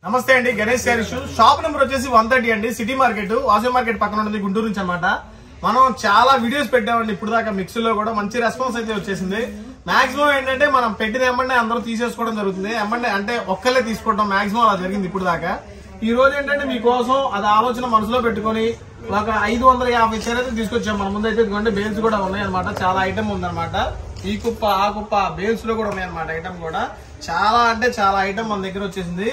నమస్తే అండి, Ganesh saris shop number వచ్చేసి 130 అండి. సిటీ మార్కెట్, వాసవి మార్కెట్ పక్కన ఉంటుంది, గుంటూరు నుంచి అనమాట. మనం చాలా వీడియోస్ పెట్టామండి ఇప్పుడు దాకా. మిక్స్ లో కూడా మంచి రెస్పాన్స్ అయితే వచ్చేసింది. మాక్సిమం ఏంటంటే మనం పెట్టిన ఎమ్మంటే అందరూ తీసేసుకోవడం జరుగుతుంది. ఎమ్మంటే అంటే ఒక్కళ్ళే తీసుకోవడం మాక్సిమం అలా జరిగింది ఇప్పుడు దాకా. ఈ రోజు ఏంటంటే మీకోసం అది ఆలోచన మనసులో పెట్టుకుని ఒక 550 చీరలు తీసుకొచ్చాం. మన ముందు అయితే ఇదిగోండి బేల్స్ కూడా ఉన్నాయి అనమాట. చాలా ఐటమ్ ఉందన్నమాట. ఈ కుప్ప ఆ కుప్ప బేల్స్ లో కూడా ఉన్నాయి అనమాట. ఐటమ్ కూడా చాలా అంటే చాలా ఐటమ్ మన దగ్గర వచ్చేసింది.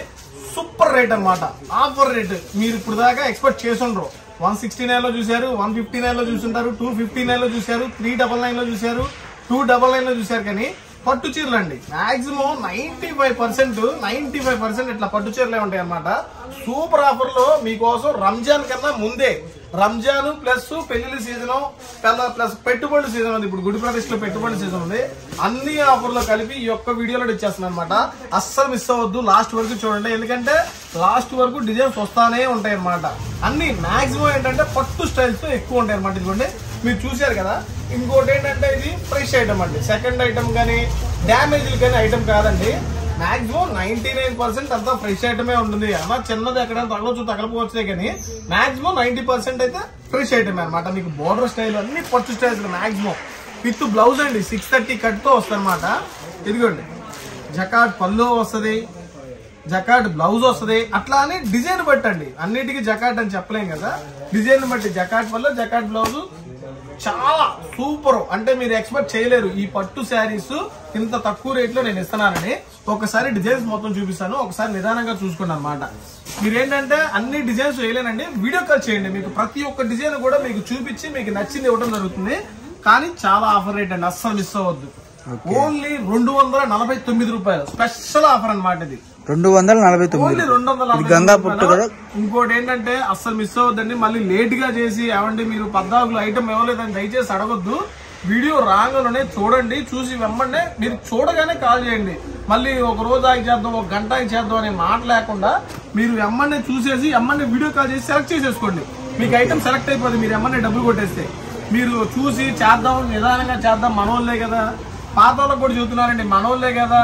సూపర్ రేట్ అనమాట, ఆఫర్ రేట్. మీరు ఇప్పుడు దాకా ఎక్స్పెక్ట్ చేసుండ్రు. 169 లో చూసారు, 159 లో చూసుంటారు, 259 లో చూసారు, 399 లో చూసారు, 299 లో చూసారు. కానీ పట్టు చీరలు అండి మాక్సిమం 95% ఇట్లా పట్టు చీరలే ఉంటాయి అనమాట. సూపర్ ఆఫర్ లో మీకోసం రంజాన్ కన్నా ముందే, రంజాన్ ప్లస్ పెళ్లి సీజన్ ప్లస్ పెట్టుబడుల సీజన్ ఉంది. ఇప్పుడు గుడి ప్రదేశ్ లో పెట్టుబడుల సీజన్ ఉంది. అన్ని ఆఫర్లో కలిపి ఈ ఒక్క వీడియోలో ఇచ్చేస్తున్నాను అనమాట. అస్సలు మిస్ అవ్వద్దు, లాస్ట్ వరకు చూడండి. ఎందుకంటే లాస్ట్ వరకు డిజైన్స్ వస్తానే ఉంటాయి అనమాట. అన్ని మాక్సిమం ఏంటంటే పట్టు స్టైల్స్ ఎక్కువ ఉంటాయి అనమాట. ఇదిగోండి మీరు చూసారు కదా. ఇంకోటి ఏంటంటే ఇది ఫ్రెష్ ఐటమ్ అండి. సెకండ్ ఐటమ్ కానీ డ్యామేజ్లు కానీ ఐటమ్ కాదండి. మాక్సిమం 99% అంతా ఫ్రెష్ ఐటమే ఉంటుంది. అలా చిన్నది ఎక్కడైనా తగలపోవచ్చే కానీ మాక్సిమం 90% అయితే ఫ్రెష్ ఐటమే అనమాట. మీకు బోర్డర్ స్టైల్ అన్ని పట్టు స్టైల్స్ మాక్సిమం విత్ బ్లౌజ్ అండి 630 కట్ తో వస్తుంది అనమాట. ఇదిగోండి జకాట్ పళ్ళు వస్తుంది, జకాట్ బ్లౌజ్ వస్తుంది. అట్లా అని డిజైన్ బట్టి అండి, అన్నిటికీ జకాట్ అని చెప్పలేం కదా. డిజైన్ బట్టి జకాట్ పళ్ళు, జకాట్ బ్లౌజ్ చాలా సూపర్. అంటే మీరు ఎక్స్పెక్ట్ చేయలేరు ఈ పట్టు శారీస్ ఇంత తక్కువ రేట్ లో నేను ఇస్తున్నానని. ఒకసారి డిజైన్స్ మొత్తం చూపిస్తాను, ఒకసారి నిదానంగా చూసుకోండి అనమాట. మీరేంటంటే అన్ని డిజైన్స్ వేయలేనండి, వీడియో కాల్ చేయండి. మీకు ప్రతి ఒక్క డిజైన్ కూడా మీకు చూపించి మీకు నచ్చింది ఇవ్వడం జరుగుతుంది. కానీ చాలా ఆఫర్ రేట్ అండి, అస్సలు మిస్ అవ్వద్దు. ఓన్లీ 249 రూపాయలు స్పెషల్ ఆఫర్ అనమాట. ఇది 249 గంగా పుట్టు కదా. ఇంకోటి ఏంటంటే అస్సలు మిస్ అవ్వద్దండి. మళ్ళీ లేట్ గా చేసి ఏమంటే మీరు 14 ఐటమ్ ఇవ్వలేదని దయచేసి అడగొద్దు. వీడియో రాగానే చూడండి, చూసి వెంబడే మీరు చూడగానే కాల్ చేయండి. మళ్ళీ ఒక రోజు ఆగి చేద్దాం, ఒక గంట ఆగి చేద్దాం అనే మాట లేకుండా మీరు వెంబడే చూసేసి వెంబడే వీడియో కాల్ చేసి సెలెక్ట్ చేసేసుకోండి. మీకు ఐటమ్ సెలెక్ట్ అయిపోతుంది. మీరు వెంబడే డబ్బులు కొట్టేస్తే మీరు చూసి చేద్దాం, నిదానంగా చేద్దాం. మనోళ్ళే కదా, పాత వాళ్ళకి కూడా చెబుతున్నారండి, మనోళ్ళే కదా,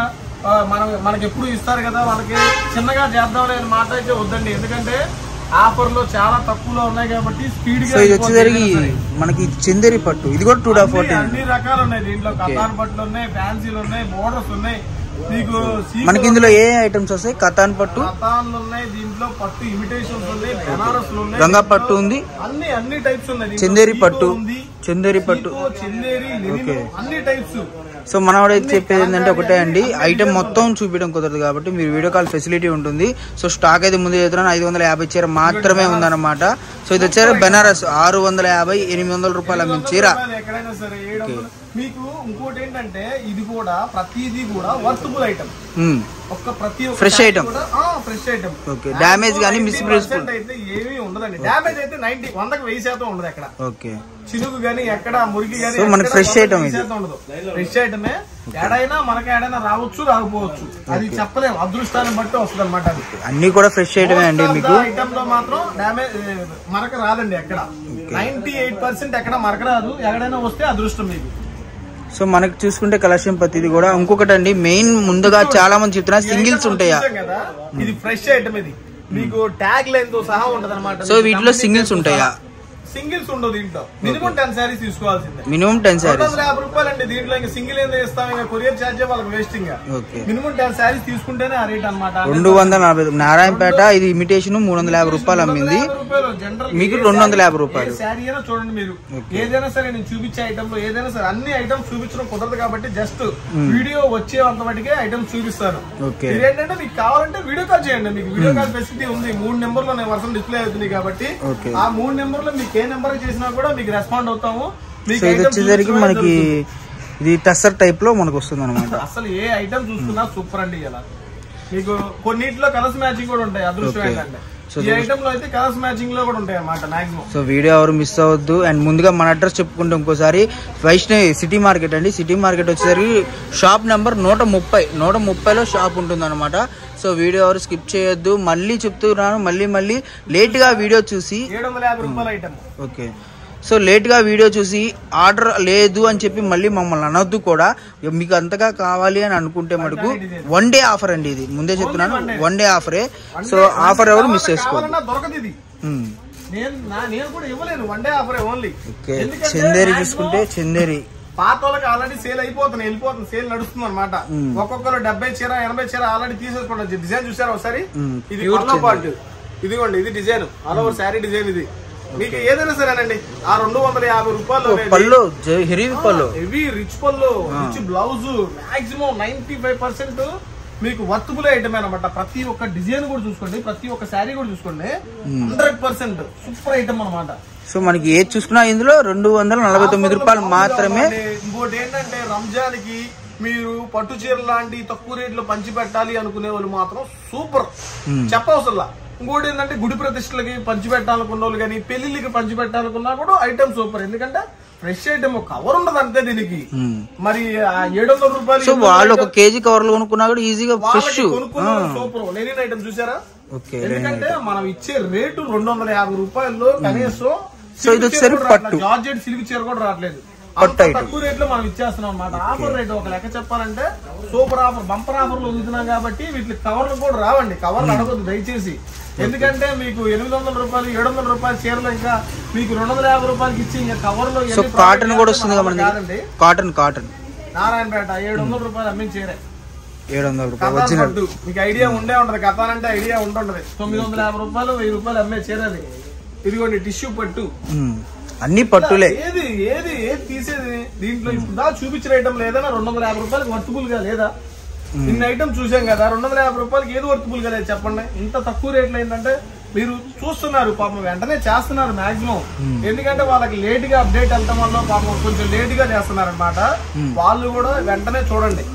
మనకి ఎప్పుడు ఇస్తారు కదా, వాళ్ళకి చిన్నగా చేద్దాం అనే మాట అయితే వద్దండి. ఎందుకంటే ఆఫర్లో చాలా తక్కువలో ఉన్నాయి కాబట్టి స్పీడ్ గా మనకి చందేరి పట్టు ఇది కూడా 240 అన్ని రకాలు ఉన్నాయి. దీంట్లో కతాన్ పట్టులు ఉన్నాయి, ఫ్యాన్సీలు ఉన్నాయి, మోడల్స్ ఉన్నాయి. మీకు మనకి ఇందులో ఏ ఐటమ్స్ వస్తాయి? కతాన్ పట్టు, కతాన్లు ఉన్నాయి, దీంట్లో పట్టు ఇమిటేషన్స్ ఉన్నాయి, బెనారస్ ఉన్నాయి, గంగా పట్టు ఉంది, అన్ని టైప్స్ ఉన్నాయి. చందేరి పట్టు, చందేరి పట్టు, చందేరి, అన్ని టైప్స్. సో మనవాడైతే చెప్పేది ఏంటంటే ఒకటే అండి, ఐటమ్ మొత్తం చూపించడం కుదరదు కాబట్టి మీరు వీడియో కాల్ ఫెసిలిటీ ఉంటుంది. సో స్టాక్ అయితే ముందు చెప్తున్నాను 550 చీర మాత్రమే ఉందన్నమాట. సో ఇది వచ్చారు బెనారస్ 650-800 రూపాయలు అమ్మిన చీర. ఎక్కడైనా సరే మీకు ఇంకోటి ఏంటంటే ఇది కూడా ప్రతిదీ కూడా worthable item. Fresh item, fresh item. Okay. Damage కానీ మిస్ప్లేస్ అయితే ఏమీ ఉండదండి. డ్యామేజ్ అయితే 100% ఉండదు ఎక్కడ. ఓకే. చినుకు గానీ ఎక్కడ మురికి గానీ మనకి ఫ్రెష్ ఐటమ్ ఉండదు. ఫ్రెష్ ఐటమే. ఏడైనా మనకి ఏడైనా రావచ్చు, రాకపోవచ్చు, అది చెప్పలేము. అదృష్టాన్ని బట్టి వస్తుంది అనమాట. అది అన్ని కూడా ఫ్రెష్ ఐటమే అండి. మీకు ఐటమ్ లో మాత్రం డ్యామేజ్ మనకు రాదండి ఎక్కడ. 98% ఎక్కడ మనకు రాదు. ఎక్కడైనా వస్తే అదృష్టం మీకు. సో మనకి చూసుకుంటే కలెక్షన్ ప్రతిది కూడా. ఇంకొకటి అండి మెయిన్ ముందుగా చాలా మంది చెప్తున్నా సింగిల్స్ ఉంటాయా కదా. ఇది ఫ్రెష్ ఐటమ్. ఇది మీకు ట్యాగ్ లైన్ తో సహా ఉంటది అనమాట. సో వీటిలో సింగిల్స్ ఉంటాయా? సింగిల్స్ ఉండవు దీంట్లో. మినిమం 10 శారీస్ తీసుకోవాల్సిందే. మినిమం 10 శారీస్ 250 రూపాయలు అండి. దీంట్లో ఇంకా సింగిల్ ఏం ఇస్తాం, ఇంకా కొరియర్ ఛార్జ్ వాళ్ళకి వేస్టింగ్. మినిమం 10 శారీస్ తీసుకుంటేనే ఆ రేట్ అనమాట. 240. నారాయణపేట ఇది ఇమిటేషన్ 350 రూపాయలు అమ్మింది, మీకు 250 రూపాయలు. శారీ అయినా చూడండి మీరు. ఏదైనా సరే నేను చూపించే ఐటమ్ లో ఏదైనా సరే అన్ని ఐటమ్స్ చూపించడం కుదరదు కాబట్టి జస్ట్ వీడియో వచ్చేంత మటుకే ఐటమ్స్ చూపిస్తాను. ఏంటంటే మీకు కావాలంటే వీడియో కాల్ చేయండి. మీకు వీడియో కాల్ ఫెసిలిటీ ఉంది. 3 నెంబర్లో నేను వర్షం డిస్ప్లే అవుతుంది కాబట్టి ఆ 3 నెంబర్లో మీకు ఏ నెంబర్ చేసినా కూడా మీకు రెస్పాండ్ అవుతాము. ఇది వచ్చేసరికి మనకి ఇది టస్సర్ టైప్ లో మనకు వస్తుంది అనమాట. అసలు ఏ ఐటమ్ చూసుకున్నా సూపర్ అండి. ఇలా మీకు కొన్నిట్లో కలర్స్ మ్యాచింగ్ కూడా ఉంటాయి. అదృష్టం ఏంటంటే ఈ ఐటమ్ లో అయితే కలర్స్ మ్యాచింగ్ లో కూడా ఉంటాయి అన్నమాట మాక్సిమం. సో వీడియో ఎవరు మిస్ అవ్వద్దు. అండ్ ముందుగా మన అడ్రస్ చెప్పుకుంటే ఇంకోసారి వైష్ణవి సిటీ మార్కెట్ అండి. సిటీ మార్కెట్ వచ్చేసరికి షాప్ నెంబర్ 130లో షాప్ ఉంటుంది అనమాట. సో వీడియో ఎవరు స్కిప్ చేయొద్దు. మళ్ళీ చెప్తున్నాను, మళ్ళీ లేట్ గా వీడియో చూసి 750 రూపాయల ఐటమ్. ఓకే. సో లేట్గా వీడియో చూసి ఆర్డర్ లేదు అని చెప్పి మళ్ళీ మమ్మల్ని అనొద్దు కూడా. మీకు అంతగా కావాలి అని అనుకుంటే మటుకు 1 డే ఆఫర్ అండి, ఇది ముందే చెప్తున్నాను, 1 డే ఆఫరే. సో ఆఫర్ ఎవరు మిస్ చేసుకోవాలి. చందేరి చూసుకుంటే చందేరి పాత వాళ్ళకి ఆల్రెడీ సేల్ వెళ్ళిపోతుంది సేల్ నడుస్తుంది అనమాట. ఒక్కొక్కరు 70 చీర 80 చీర ఆల్రెడీ తీసేసుకోండి. డిజైన్ చూసారా ఒకసారి, ఇది పాటు ఇదిగోండి, ఇది design all over sari design. ఇది మీకు ఏదైనా సరేనండి ఆ 250 రూపాయలు పళ్ళు, హెవీ రిచ్ పళ్ళు, రిచ్ బ్లౌజ్, మాక్సిమం 95% మీకు వర్తబుల్ ఐటమ్ అనమాట. ప్రతి ఒక్క డిజైన్ కూడా చూసుకోండి, ప్రతి ఒక్క శారీ కూడా చూసుకోండి, 100% సూపర్ ఐటమ్ అనమాట. సో మనకి ఏది చూసుకున్నా ఇందులో 249 రూపాయలు మాత్రమే. ఇంకోటి ఏంటంటే రంజాన్ కి మీరు పట్టు చీర లాంటి తక్కువ రేట్లో పంచి పెట్టాలి అనుకునే వాళ్ళు మాత్రం సూపర్ చెప్పవసరంలా. ఇంకోటి ఏంటంటే గుడి ప్రతిష్టలకి పంచి పెట్టాలనుకున్న వాళ్ళు కానీ పెళ్లికి పంచి పెట్టాలనుకున్నా కూడా ఐటమ్ సూపర్. ఎందుకంటే ఫ్రెష్ ఐటమ్ కవర్ ఉండదు అంతే దీనికి. మరి 700 రూపాయలు వాళ్ళు ఒక కేజీ కవర్లు కొనుక్కున్నా కూడా ఈజీగా ఫ్రెష్ సూపర్ లెనిన్ ఐటమ్ చూసారా. ఎందుకంటే మనం ఇచ్చే రేటు 250 రూపాయల్లో కనీసం జార్జెట్ సిల్క్ చీర కూడా రావట్లేదు. తక్కువ రేట్ లో మనం ఇచ్చేస్తున్నాం అనమాట. ఆఫర్ రేట్ ఒక లెక్క చెప్పాలంటే సూపర్ ఆఫర్, బంపర్ ఆఫర్ లో వదులుతున్నాం కాబట్టి వీటికి కవర్లు కూడా రావండి. కవర్లు అడగొద్దు దయచేసి. ఎందుకంటే మీకు 800 రూపాయలు 700 రూపాయల చీరలు ఇంకా మీకు 250 రూపాయలకి ఇచ్చి ఇంకా కవర్ లో కాటన్ కూడా వస్తుంది కదండి. కాటన్ నారాయణపేట 700 రూపాయలు అమ్మిన చీర 700 రూపాయలు. మీకు ఐడియా ఉండే ఉంటది, కథ అంటే ఐడియా ఉంటుంటది. 950 రూపాయలు 1000 రూపాయలు అమ్మే చీర అది. ఇదిగోండి టిష్యూ పట్టు, అన్ని పట్టులే. ఏది ఏది ఏది తీసేది దీంట్లో ఇప్పుడు చూపించిన ఐటమ్ లేదన్నా 250 రూపాయలకి వర్తబుల్ గా లేదా? ఇన్ని ఐటమ్ చూసాం కదా, 250 రూపాయలకి ఏది వర్తబుల్ గా లేదు చెప్పండి. ఇంత తక్కువ రేట్లో ఏంటంటే మీరు చూస్తున్నారు పాపం, వెంటనే చేస్తున్నారు మాక్సిమం. ఎందుకంటే వాళ్ళకి లేట్ గా అప్డేట్ వెళ్తాం వల్ల పాపం కొంచెం లేట్ గా చేస్తున్నారు అనమాట. వాళ్ళు కూడా వెంటనే చూడండి.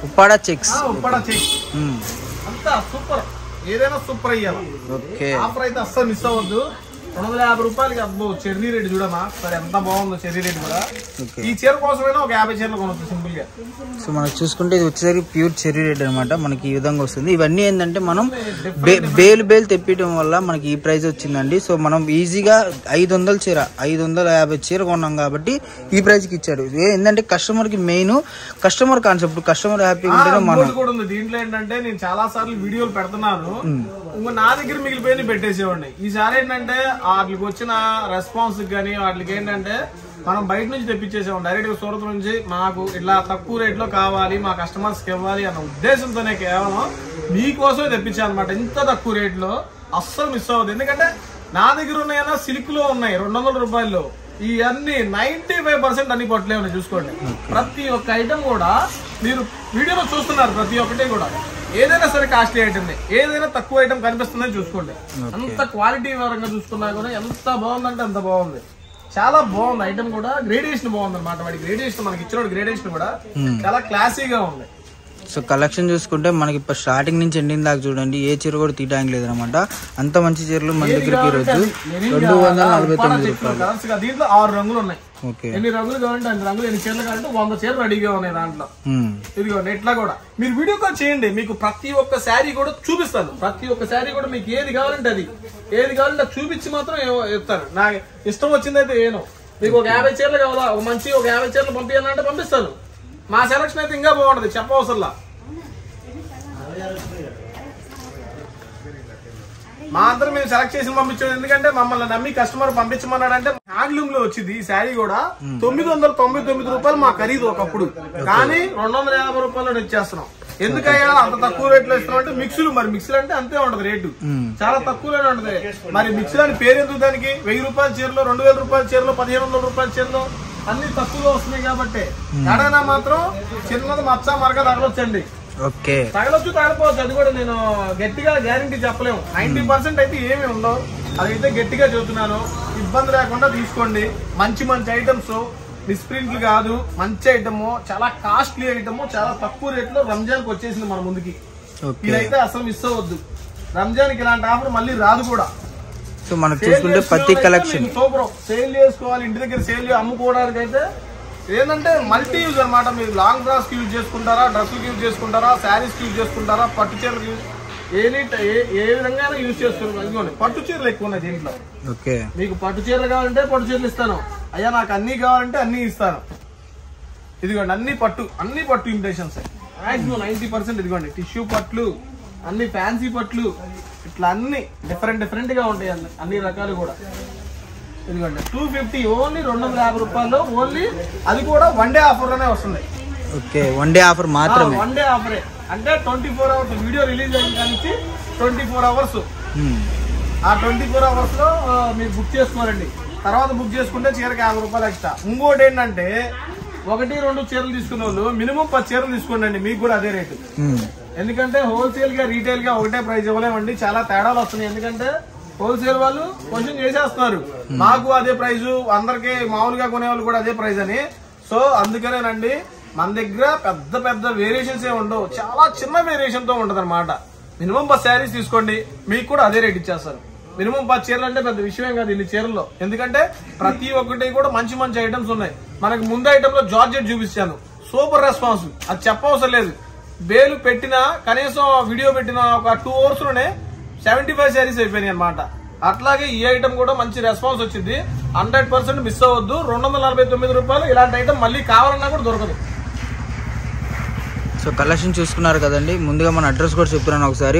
ఉప్పాడ చెక్స్ అంతా సూపర్, ఏదైనా సూపర్ అయ్యాలి. ఆఫర్ అయితే అస్సలు మిస్ అవ్వద్దు. 250 రూపాయలకి అబ్బో చెర్రీ రేట్ చూడమా సరే ఎంత బాగుందో చెర్రీ రేట్ కూడా. ఈ చీర కోసమైనా ఒక 50 చీరలు కొనవచ్చు సింపుల్ గా. సో మనకు చూసుకుంటే ఇది వచ్చేసరికి ప్యూర్ చెర్రీ రేట్ అనమాట. మనకి ఈ విధంగా వస్తుంది. ఇవన్నీ ఏంటంటే మనం బేలు తెప్పించడం వల్ల మనకి ఈ ప్రైస్ వచ్చిందండి. సో మనం ఈజీగా 500 చీర 550 చీర కొన్నాం కాబట్టి ఈ ప్రైస్ కి ఇచ్చారు. ఏంటంటే కస్టమర్ కి మెయిన్ కస్టమర్ కాన్సెప్ట్, కస్టమర్ హ్యాపీగా ఉంటేనే మనం కూడా ఉంది. దీంట్లో ఏంటంటే నేను చాలా సార్లు వీడియోలు పెడుతున్నాను, నా దగ్గర మిగిలిపోయి పెట్టేసేవాడిని. ఈసారి ఏంటంటే వాటికి వచ్చిన రెస్పాన్స్ కానీ వాటికి ఏంటంటే మనం బయట నుంచి తెప్పించేసాం డైరెక్ట్ గా సూరత్ నుంచి. మాకు ఇట్లా తక్కువ రేట్ లో కావాలి, మా కస్టమర్స్ కి ఇవ్వాలి అన్న ఉద్దేశంతోనే కేవలం మీకోసమే తెప్పించాను అనమాట. ఇంత తక్కువ రేట్ లో అస్సలు మిస్ అవ్వదు. ఎందుకంటే నా దగ్గర ఉన్నాయన్నా సిల్క్ లో ఉన్నాయి 200 రూపాయల్లో. ఇవన్నీ 95% అన్ని పట్టులే ఉన్నాయి చూసుకోండి. ప్రతి ఒక్క ఐటమ్ కూడా మీరు వీడియోలో చూస్తున్నారు, ప్రతి ఒక్కటి కూడా ఏదైనా సరే కాస్ట్లీ ఐటమ్, ఏదైనా తక్కువ ఐటమ్ కనిపిస్తుందని చూసుకోండి. అంత క్వాలిటీ పరంగా చూసుకున్నా కూడా ఎంత బాగుందంటే అంత బాగుంది. చాలా బాగుంది ఐటమ్ కూడా. గ్రేడేషన్ బాగుంది అనమాట. వాడి గ్రేడేషన్ మనకి ఇచ్చిన గ్రేడేషన్ కూడా చాలా క్లాసీగా ఉంది. సో కలెక్షన్ చూసుకుంటే మనకి ఇప్పుడు స్టార్టింగ్ నుంచి ఎండింగ్ దాకా చూడండి, ఏ చీర కూడా తీయడానికి లేదనమాట. అంత మంచి చీరలు మన దగ్గరికి ఈరోజు 249 రూపాయలు. దీంట్లో 6 రంగులు ఉన్నాయి. ఎన్ని రంగులు కావాలంటే అన్ని రంగులు, ఎన్ని చీరలు కావాలంటే 100 చీరలు రెడీగా ఉన్నాయి దాంట్లో. ఇదిగోండి ఇట్లా కూడా మీరు వీడియో కాల్ చేయండి, మీకు ప్రతి ఒక్క శారీ కూడా చూపిస్తాను. ప్రతి ఒక్క శారీ కూడా మీకు ఏది కావాలంటే అది, ఏది కావాలంటే చూపించి మాత్రం చెప్తారు. నాకు ఇష్టం వచ్చిందైతే ఏను. మీకు ఒక 50 చీరలు కావాలా, ఒక మంచి ఒక 50 చీరలు పంపించాలంటే పంపిస్తాను. మా సెలక్షన్ అయితే ఇంకా బాగుంటది చెప్పవసరంలా. మా అందరం మేము సెలెక్ట్ చేసి పంపించాం. ఎందుకంటే మమ్మల్ని నమ్మి కస్టమర్ పంపించమన్నాడంటే హ్యాండ్లూమ్ లో వచ్చింది ఈ శారీ కూడా 999 రూపాయలు మా ఖరీదు ఒకప్పుడు. కానీ 250 రూపాయలు ఇచ్చేస్తున్నాం. ఎందుకయ్యా అంత తక్కువ రేట్ లో ఇస్తున్నాం అంటే మిక్సులు, మరి మిక్సులు అంటే అంతే ఉంటది రేటు, చాలా తక్కువలోనే ఉంటది. మరి మిక్సులు అని పేరు ఎందుకు దానికి? 1000 రూపాయల చీరలో 2000 రూపాయల చీరలో 1500 రూపాయల చీరలో అన్ని తక్కువగా వస్తున్నాయి కాబట్టి ఎడైనా మాత్రం చిన్నది మచ్చ మరక తగలొచ్చండి. తగలొచ్చు తగలపోవచ్చు, అది కూడా నేను గట్టిగా గ్యారంటీ చెప్పలేము. 90% అయితే ఏమి ఉండవు, అదైతే గట్టిగా చెబుతున్నాను. ఇబ్బంది లేకుండా తీసుకోండి. మంచి మంచి ఐటమ్స్, మిస్ప్రింట్లు కాదు, మంచి ఐటమ్, చాలా కాస్ట్లీ ఐటమ్, చాలా తక్కువ రేట్ లో రంజాన్ కి వచ్చేసింది మన ముందుకి. ఇదైతే అసలు మిస్ అవ్వద్దు. రంజాన్ కి ఇలాంటి ఆఫర్ మళ్ళీ రాదు కూడా. సో మనం చూసుకుంటే ప్రతి కలెక్షన్ సూపర్. సేల్ చేసుకోవాలి, ఇంటి దగ్గర సేల్ అమ్ముకోవడానికి అయితే ఏంటంటే మల్టీ యూజ్ అనమాట. మీరు లాంగ్ డ్రాస్ కి యూజ్ చేసుకుంటారా, డ్రెస్సులకి యూజ్ చేసుకుంటారా, శారీస్ కి యూజ్ చేసుకుంటారా, పట్టు చీరలకి యూజ్ ఏ విధంగా యూజ్ చేస్తున్నారు. ఇదిగోండి పట్టు చీరలు ఎక్కువ ఉన్నాయి దీంట్లో. ఓకే, మీకు పట్టు చీరలు కావాలంటే పట్టు చీరలు ఇస్తాను. అయ్యా నాకు అన్ని కావాలంటే అన్ని ఇస్తాను. ఇదిగోండి అన్ని పట్టు ఇమిటేషన్స్ మాక్సిమం 90%. ఇదిగోండి టిష్యూ పట్లు, అన్ని ఫ్యాన్సీ పట్లు, ఇట్లా అన్ని డిఫరెంట్ గా ఉంటాయి అన్ని రకాలు కూడా. ఇదిగోండి 250 ఓన్లీ 250 రూపాయలు ఓన్లీ. అది కూడా వన్ డే ఆఫర్ లోనే వస్తుంది. ఓకే, వన్ డే ఆఫర్ మాత్రమే. వన్ డే ఆఫరే అంటే 24 అవర్స్ వీడియో రిలీజ్ అయిన నుంచి 24 అవర్స్. ఆ 24 అవర్స్ లో మీరు బుక్ చేసుకోవాలండి. తర్వాత బుక్ చేసుకుంటే చీరకి 50 రూపాయలు ఎక్స్ట్రా. ఇంకోటి ఏంటంటే 1-2 చీరలు తీసుకునే వాళ్ళు మినిమం 10 చీరలు తీసుకోండి, మీకు కూడా అదే రేటు. ఎందుకంటే హోల్సేల్ గా రీటైల్ గా ఒకటే ప్రైస్ ఇవ్వలేమండి, చాలా తేడాలు వస్తున్నాయి. ఎందుకంటే హోల్సేల్ వాళ్ళు క్వశ్చన్ చేసేస్తున్నారు, మాకు అదే ప్రైస్, అందరికి మామూలుగా కొనే వాళ్ళు కూడా అదే ప్రైస్ అని. సో అందుకనేనండి మన దగ్గర పెద్ద వేరియేషన్స్ ఏమి ఉండవు, చాలా చిన్న వేరియేషన్ తో ఉంటది అనమాట. మినిమం 10 శారీస్ తీసుకోండి, మీకు కూడా అదే రేట్ ఇచ్చేస్తారు. మినిమం 10 చీరలు అంటే పెద్ద విషయం కాదు ఇన్ని చీరల్లో. ఎందుకంటే ప్రతి ఒక్కటి కూడా మంచి ఐటమ్స్ ఉన్నాయి. మనకి ముందు ఐటమ్ లో జార్జెట్ చూపించాను, సూపర్ రెస్పాన్స్. అది చెప్పవసరం లేదు. బేలు పెట్టిన కనీసం వీడియో పెట్టిన ఒక 2 అవర్స్ లోనే 75 శారీస్ అయిపోయినాయి అనమాట. అట్లాగే ఈ ఐటమ్ కూడా మంచి రెస్పాన్స్ వచ్చింది. 100% మిస్ అవ్వద్దు. 249 రూపాయలు. ఇలాంటి ఐటమ్ మళ్ళీ కావాలన్నా కూడా దొరకదు. సో కలెక్షన్ చూసుకున్నారు కదండి. ముందుగా మన అడ్రస్ కూడా చెప్తున్నాను ఒకసారి.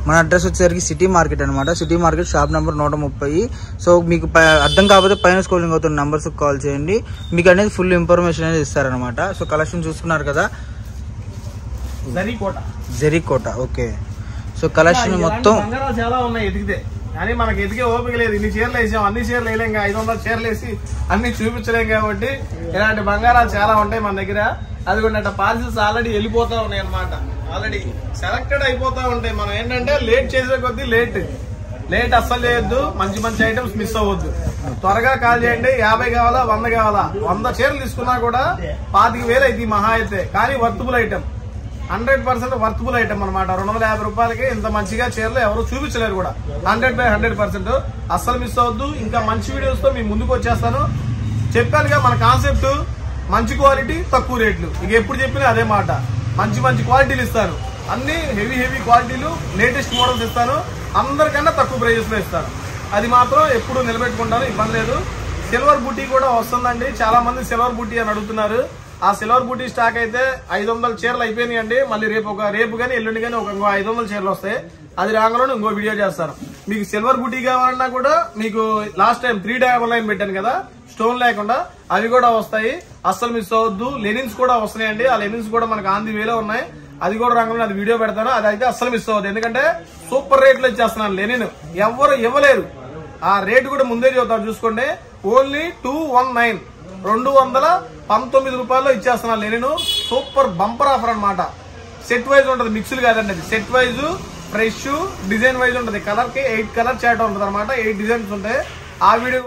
మన అడ్రస్ వచ్చేసరికి సిటీ మార్కెట్ అనమాట. City market shop number 130. So మీకు అర్థం కాకపోతే పైన స్క్రోలింగ్ అవుతున్న నెంబర్స్ కాల్ చేయండి, మీకు అనేది ఫుల్ ఇన్ఫర్మేషన్ అనేది ఇస్తారనమాట. సో కలెక్షన్ చూసుకున్నారు కదా, జరీకోట. ఓకే, సో కలెక్షన్ మొత్తం చాలా ఉన్నాయి ఎదిగితే, కానీ మనకి ఎదిగే ఓపిక లేదు. ఇన్ని చీరలు వేసాం, అన్ని చీరలు వేయలేం, 500 చీరలు వేసి అన్ని చూపించలేం. కాబట్టి ఇలాంటి బంగారాలు చాలా ఉంటాయి మన దగ్గర. అది కూడా పార్సిల్స్ ఆల్రెడీ వెళ్ళిపోతా ఉన్నాయి అనమాట. ఆల్రెడీ సెలెక్టెడ్ అయిపోతా ఉంటాయి. మనం ఏంటంటే లేట్ చేసే కొద్దీ లేట్ అస్సలు చేయొద్దు. మంచి ఐటమ్స్ మిస్ అవ్వద్దు. త్వరగా కాల్ చేయండి. 50 కావాలా, 100 కావాలా, 100 చీరలు తీసుకున్నా కూడా 25,000 అయితే మహా అయితే. కానీ వర్తబుల్ ఐటమ్, 100% వర్తబుల్ ఐటమ్ అనమాట. 250 రూపాయలకి ఇంత మంచిగా చీరలు ఎవరు చూపించలేరు కూడా. 100% అస్సలు మిస్ అవ్వద్దు. ఇంకా మంచి వీడియోస్ తో మీ ముందుకు వచ్చేస్తాను. చెప్పానుగా మన కాన్సెప్ట్, మంచి క్వాలిటీ తక్కువ రేట్లు. ఇక ఎప్పుడు చెప్పినా అదే మాట. మంచి క్వాలిటీలు ఇస్తాను, అన్ని హెవీ క్వాలిటీలు, లేటెస్ట్ మోడల్స్ ఇస్తాను. అందరికన్నా తక్కువ ప్రైజెస్ లో ఇస్తాను. అది మాత్రం ఎప్పుడు నిలబెట్టుకుంటాను, ఇబ్బంది లేదు. సిల్వర్ బూటీ కూడా వస్తుందండి. చాలా మంది సిల్వర్ బూటీ అని అడుగుతున్నారు. ఆ సిల్వర్ బూటీ స్టాక్ అయితే 500 చీరలు అయిపోయినాయండి. మళ్ళీ రేపు కానీ ఎల్లుండి కానీ ఇంకో 500 చీరలు వస్తాయి. అది రాగానే ఇంకో వీడియో చేస్తాను. మీకు సిల్వర్ బూటీ కావాలన్నా కూడా మీకు లాస్ట్ టైం 3 డబల్ లైన్ పెట్టాను కదా, స్టోన్ లేకుండా, అవి కూడా వస్తాయి. అస్సలు మిస్ అవ్వద్దు. లెనిన్స్ కూడా వస్తున్నాయండి. ఆ లెనిన్స్ కూడా మనకు ఆంది వేలో ఉన్నాయి. అది కూడా రంగంలో అది వీడియో పెడతాను. అది అయితే అస్సలు మిస్ అవ్వద్దు. ఎందుకంటే సూపర్ రేట్లు ఇచ్చేస్తున్నాను. లెనిన్ ఎవరు ఇవ్వలేరు. ఆ రేటు కూడా ముందే చెబుతారు, చూసుకోండి. ఓన్లీ 219 219 రూపాయల్లో ఇచ్చేస్తున్నాను లెనిన్. సూపర్ బంపర్ ఆఫర్ అనమాట. సెట్ వైజ్ ఉంటుంది, మిక్స్డ్ కాదండి. అది set wise, fresh, design wise ఉంటుంది. కలర్ కి 8 కలర్ చాట్ ఉంటుంది అనమాట. 8 డిజైన్స్ ఉంటాయి. ఆ వీడియో